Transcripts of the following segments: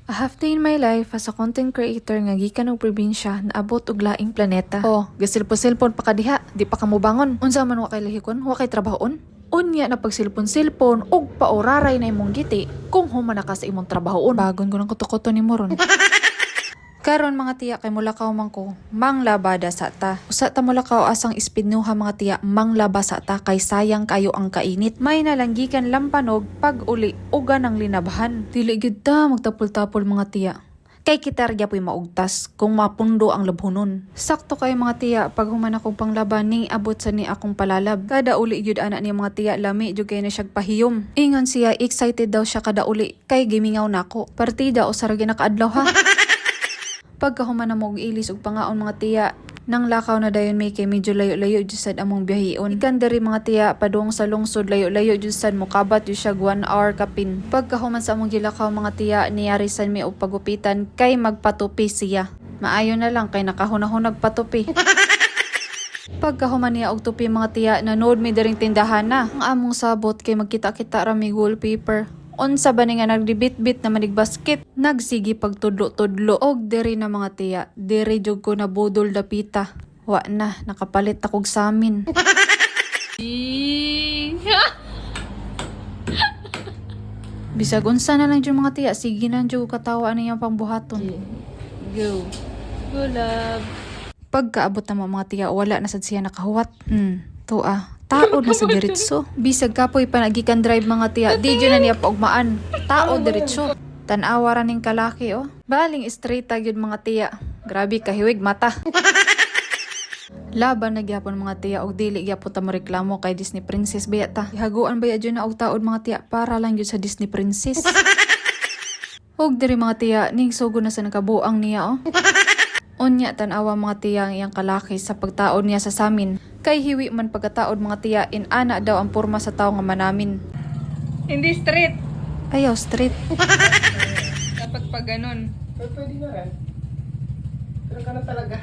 A half day in my life as a content creator nga gikan og probinsya na abot og laing planeta. Oh, gasilpon-silpon pa kadiha, di pa kamo bangon. Unsa man wa kay lahikon, wa kay trabahon? Unya na pagsilpon-silpon og pauraray na imong giti kung humana ka sa imong trabahoon. Bagon ko ng kuto-kuto ni Moron. Karon mga tiya kay mulakaw man ko, manglabada sa ta. Usa ta mulakaw asang ispidnuha mga tiya, manglaba sa ta kay sayang kayo ang kainit. May nalanggikan lampanog pag uli uga ng linabahan. Dili gyud ta magtapol-tapol mga tiya. Kay kitarya po'y maugtas kung mapundo ang labhonon. Sakto kay mga tiya pag human akong panglaban ning abot sa ni akong palalab. Kada uli gyud ana ni mga tiya lami jud kay na siyag pahiyom. Ingon siya excited daw siya kada uli kay gimingaw nako. Partida o saragi nakaadlaw ha. Pagkahuman na mo og ilis og pangaon mga tiya, nang lakaw na dayon may kay medyo layo-layo jud sad among biyahion. Ikan diri mga tiya padung sa lungsod layo-layo jud sad mokabat jud siya 1 hour kapin. Pagkahuman sa among gilakaw mga tiya niyari sad mi og pagupitan kay magpatupi siya. Maayo na lang kay nakahunahunag patupi. Pagkahuman niya og tupi mga tiya nanood mi diring tindahan na. Ang among sabot kay magkita-kita ra mi wallpaper. Unsa ba nga nagdibit-bit na manig basket, nagsigi pagtudlo-tudlo og diri na mga tiya, diri jud ko na budol dapita. Wa na, nakapalit akog samin. Bisag unsa na lang jud mga tiya, sige na jud katawa niyang pangbuhaton. Go. Go love. Pagkaabot na mga tiya, wala na sad siya nakahuwat. Tuwa. Tao na sa diretso. Bisag kapoy panagikan drive mga tiya, di dyan na niya paugmaan. Tao diretso. Tanawa ra ning kalaki oh. Baling straight gyud mga tiya. Grabe kahiwig mata. Laban na gyapon mga tiya og dili gyapon ta mo reklamo kay Disney Princess baya ta. Haguan baya dyan na og taod mga tiya para lang gyud sa Disney Princess. Og diri mga tiya ning sugo na sa nakabuang niya oh. Unya tanawa mga tiya ang iyang kalaki sa pagtaod niya sa samin. Kay hiwi man pagkataod mga tiya ana daw ang porma sa tao nga manamin. Hindi straight. Ayaw straight. Dapat pa ganun. Pwede na rin. Pero ka na talaga.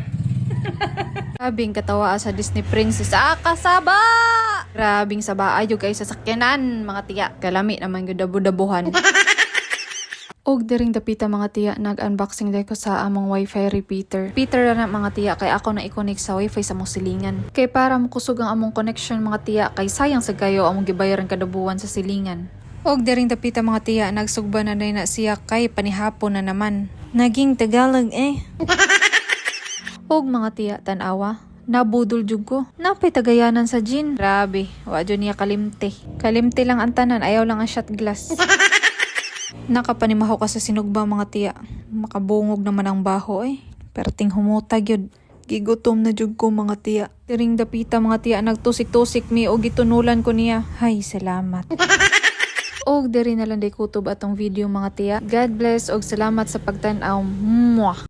Grabing katawa sa Disney Princess. Kasaba! Grabing saba ayo kay sasakyanan mga tiya. Kalami naman gyud dabo-dabuhan. Og diring dapita mga tiya, nag-unboxing day ko sa among wifi repeater. Repeater na mga tiya kay ako na i-connect sa wifi sa mong silingan. Kay para makusog ang among connection mga tiya kay sayang sa kayo among gibayaran kada buwan sa silingan. Og diring dapita mga tiya, nagsugba na na siya kay panihapon na naman. Naging Tagalog eh. Og mga tiya, tanawa. Nabudol jud ko. Napay tagayanan sa gin. Grabe, wa jud niya kalimte. Kalimte lang ang tanan, ayaw lang ang shot glass. Nakapanimaho ka sa sinugba mga tiya. Makabungog naman ang baho eh. Perting humutag yun. Gigutom na jud ko mga tiya. Diring dapita mga tiya nagtusik-tusik mi o gitunulan ko niya. Hay, salamat. Og diri na lang day kutob atong video mga tiya. God bless og salamat sa pagtan-aw. Mwah!